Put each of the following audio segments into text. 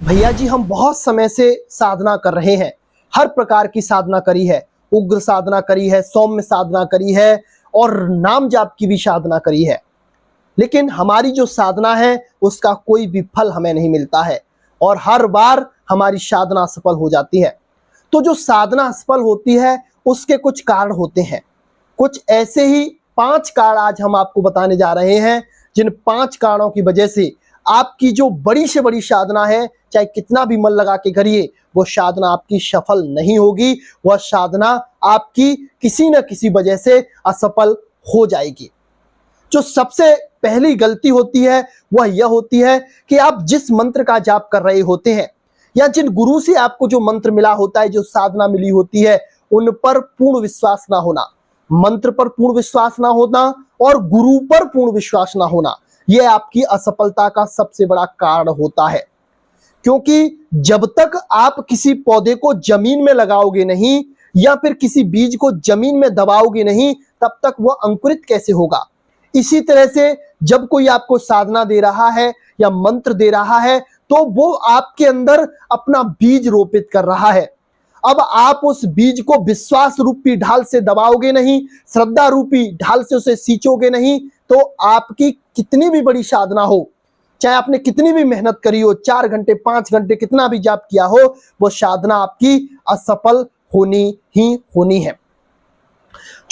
भैया जी हम बहुत समय से साधना कर रहे हैं, हर प्रकार की साधना करी है, उग्र साधना करी है, सौम्य साधना करी है और नाम जाप की भी साधना करी है, लेकिन हमारी जो साधना है उसका कोई भी फल हमें नहीं मिलता है और हर बार हमारी साधना असफल हो जाती है। तो जो साधना असफल होती है उसके कुछ कारण होते हैं। कुछ ऐसे ही 5 कारण आज हम आपको बताने जा रहे हैं, जिन 5 कारणों की वजह से आपकी जो बड़ी से बड़ी साधना है, चाहे कितना भी मन लगा के करिए, वो साधना आपकी सफल नहीं होगी। वह साधना आपकी किसी न किसी वजह से असफल हो जाएगी। जो सबसे पहली गलती होती है वह यह होती है कि आप जिस मंत्र का जाप कर रहे होते हैं या जिन गुरु से आपको जो मंत्र मिला होता है, जो साधना मिली होती है, उन पर पूर्ण विश्वास ना होना, मंत्र पर पूर्ण विश्वास ना होना और गुरु पर पूर्ण विश्वास ना होना, यह आपकी असफलता का सबसे बड़ा कारण होता है। क्योंकि जब तक आप किसी पौधे को जमीन में लगाओगे नहीं या फिर किसी बीज को जमीन में दबाओगे नहीं, तब तक वह अंकुरित कैसे होगा। इसी तरह से जब कोई आपको साधना दे रहा है या मंत्र दे रहा है, तो वो आपके अंदर अपना बीज रोपित कर रहा है। अब आप उस बीज को विश्वास रूपी ढाल से दबाओगे नहीं, श्रद्धा रूपी ढाल से उसे सींचोगे नहीं, तो आपकी कितनी भी बड़ी साधना हो, चाहे आपने कितनी भी मेहनत करी हो, 4 घंटे 5 घंटे कितना भी जाप किया हो, वो साधना आपकी असफल होनी ही होनी है।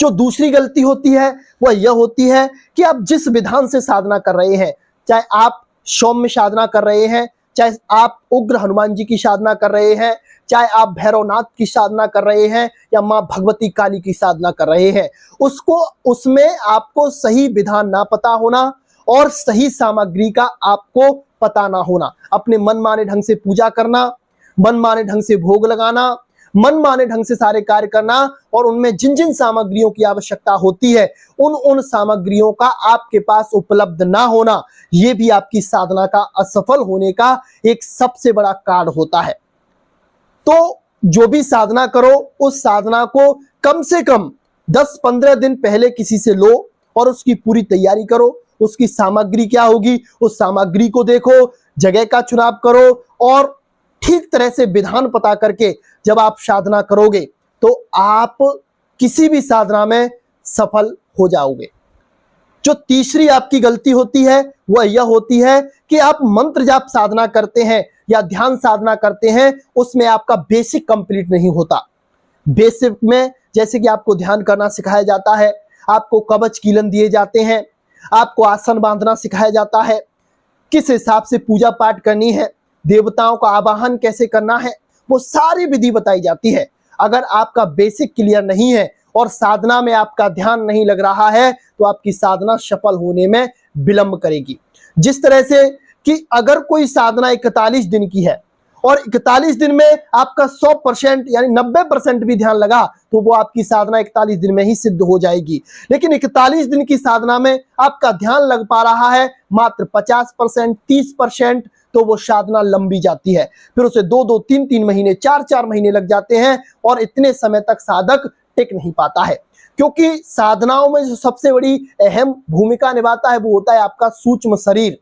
जो दूसरी गलती होती है वह यह होती है कि आप जिस विधान से साधना कर रहे हैं, चाहे आप सौम्य साधना कर रहे हैं, चाहे आप उग्र हनुमान जी की साधना कर रहे हैं, चाहे आप भैरवनाथ की साधना कर रहे हैं या मां भगवती काली की साधना कर रहे हैं, उसमें आपको सही विधान ना पता होना और सही सामग्री का आपको पता ना होना, अपने मन माने ढंग से पूजा करना, मन माने ढंग से भोग लगाना, मन माने ढंग से सारे कार्य करना और उनमें जिन जिन सामग्रियों की आवश्यकता होती है उन सामग्रियों का आपके पास उपलब्ध ना होना, यह भी आपकी साधना का असफल होने का एक सबसे बड़ा कारण होता है। तो जो भी साधना करो, उस साधना को कम से कम 10-15 दिन पहले किसी से लो और उसकी पूरी तैयारी करो। उसकी सामग्री क्या होगी, उस सामग्री को देखो, जगह का चुनाव करो और ठीक तरह से विधान पता करके जब आप साधना करोगे तो आप किसी भी साधना में सफल हो जाओगे। जो तीसरी आपकी गलती होती है वह यह होती है कि आप मंत्र जाप साधना करते हैं या ध्यान साधना करते हैं, उसमें आपका बेसिक कंप्लीट नहीं होता। बेसिक में जैसे कि आपको ध्यान करना सिखाया जाता है, आपको कवच कीलन दिए जाते हैं, आपको आसन बांधना सिखाया जाता है, किस हिसाब से पूजा पाठ करनी है, देवताओं का आवाहन कैसे करना है, वो सारी विधि बताई जाती है। अगर आपका बेसिक क्लियर नहीं है और साधना में आपका ध्यान नहीं लग रहा है, तो आपकी साधना सफल होने में विलंब करेगी। जिस तरह से कि अगर कोई साधना 41 दिन की है और 41 दिन में आपका 100% यानी 90% भी ध्यान लगा, तो वो आपकी साधना 41 दिन में ही सिद्ध हो जाएगी। लेकिन 41 दिन की साधना में आपका ध्यान लग पा रहा है मात्र 50%, 30%, तो वो साधना लंबी जाती है। फिर उसे 2-2, 3-3 महीने, 4-4 महीने लग जाते हैं और इतने समय तक साधक टिक नहीं पाता है। क्योंकि साधनाओं में जो सबसे बड़ी अहम भूमिका निभाता है वो होता है आपका सूक्ष्म शरीर।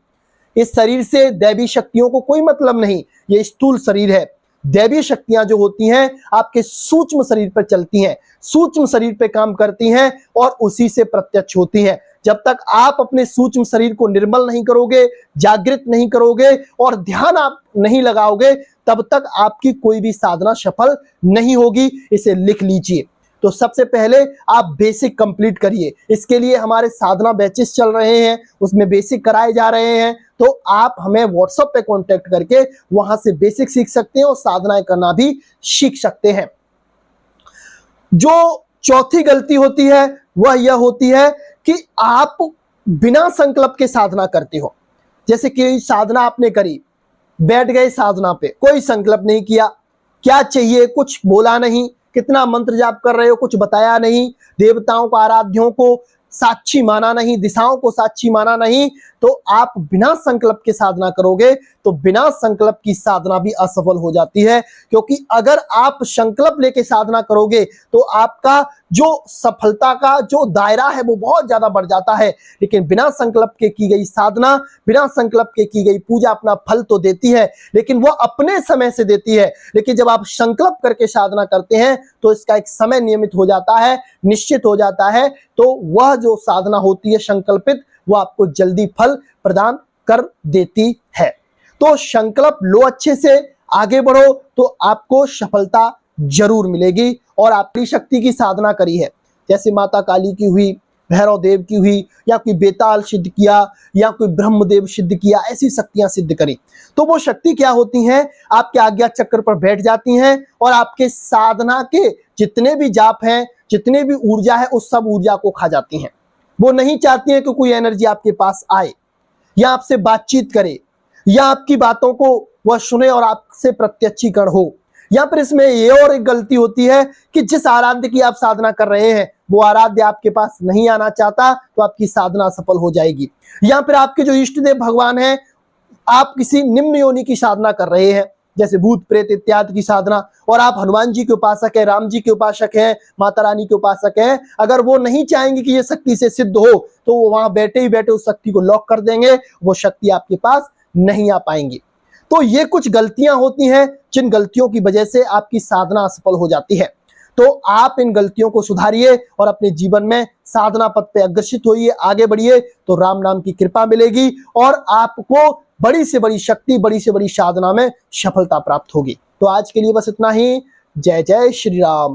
इस शरीर से दैवी शक्तियों को कोई मतलब नहीं, ये स्थूल शरीर है। दैवी शक्तियां जो होती हैं आपके सूक्ष्म शरीर पर चलती हैं, सूक्ष्म शरीर पे काम करती हैं और उसी से प्रत्यक्ष होती हैं। जब तक आप अपने सूक्ष्म शरीर को निर्मल नहीं करोगे, जागृत नहीं करोगे और ध्यान आप नहीं लगाओगे, तब तक आपकी कोई भी साधना सफल नहीं होगी। इसे लिख लीजिए। तो सबसे पहले आप बेसिक कंप्लीट करिए। इसके लिए हमारे साधना बैचेस चल रहे हैं, उसमें बेसिक कराए जा रहे हैं, तो आप हमें व्हाट्सएप पे कांटेक्ट करके वहां से बेसिक सीख सकते हैं और साधनाएं करना भी सीख सकते हैं। जो चौथी गलती होती है वह यह होती है कि आप बिना संकल्प के साधना करते हो। जैसे कि साधना आपने करी, बैठ गए साधना पे, कोई संकल्प नहीं किया, क्या चाहिए कुछ बोला नहीं, कितना मंत्र जाप कर रहे हो कुछ बताया नहीं, देवताओं को आराध्यों को साक्षी माना नहीं, दिशाओं को साक्षी माना नहीं, तो आप बिना संकल्प के साधना करोगे तो बिना संकल्प की साधना भी असफल हो जाती है। क्योंकि अगर आप संकल्प लेके साधना करोगे तो आपका जो सफलता का जो दायरा है वो बहुत ज्यादा बढ़ जाता है। लेकिन बिना संकल्प के की गई साधना, बिना संकल्प के की गई पूजा अपना फल तो देती है, लेकिन वो अपने समय से देती है। लेकिन जब आप संकल्प करके साधना करते हैं तो इसका एक समय नियमित हो जाता है, निश्चित हो जाता है, तो वह जो साधना होती है संकल्पित, वो आपको जल्दी फल प्रदान कर देती है। तो संकल्प लो अच्छे से, आगे बढ़ो तो आपको सफलता जरूर मिलेगी। और आपकी शक्ति की साधना करी है, जैसे माता काली की हुई, भैरव देव की हुई, या कोई बेताल सिद्ध किया, या कोई ब्रह्मदेव सिद्ध किया, ऐसी शक्तियां सिद्ध करी, तो वो शक्ति क्या होती हैं, आपके आज्ञा चक्र पर बैठ जाती हैं और आपके साधना के जितने भी जाप हैं, जितने भी ऊर्जा है, उस सब ऊर्जा को खा जाती हैं। वो नहीं चाहती हैं कि कोई एनर्जी आपके पास आए, या आपसे बातचीत करे, या आपकी बातों को वह सुने और आपसे प्रत्यक्षीकरण हो। या फिर इसमें ये और एक गलती होती है कि जिस आराध्य की आप साधना कर रहे हैं वो आराध्य आपके पास नहीं आना चाहता, तो आपकी साधना सफल हो जाएगी। या फिर आपके जो इष्ट देव भगवान हैं, आप किसी निम्न योनि की साधना कर रहे हैं, जैसे भूत प्रेत इत्यादि की साधना, और आप हनुमान जी के उपासक है, राम जी के उपासक हैं, माता रानी के उपासक हैं, अगर वो नहीं चाहेंगे कि ये शक्ति से सिद्ध हो, तो वो वहां बैठे ही बैठे उस शक्ति को लॉक कर देंगे, वो शक्ति आपके पास नहीं आ पाएंगी। तो ये कुछ गलतियां होती हैं जिन गलतियों की वजह से आपकी साधना असफल हो जाती है। तो आप इन गलतियों को सुधारिए और अपने जीवन में साधना पथ पे अग्रसित होइए, आगे बढ़िए, तो राम नाम की कृपा मिलेगी और आपको बड़ी से बड़ी शक्ति, बड़ी से बड़ी साधना में सफलता प्राप्त होगी। तो आज के लिए बस इतना ही। जय जय श्री राम।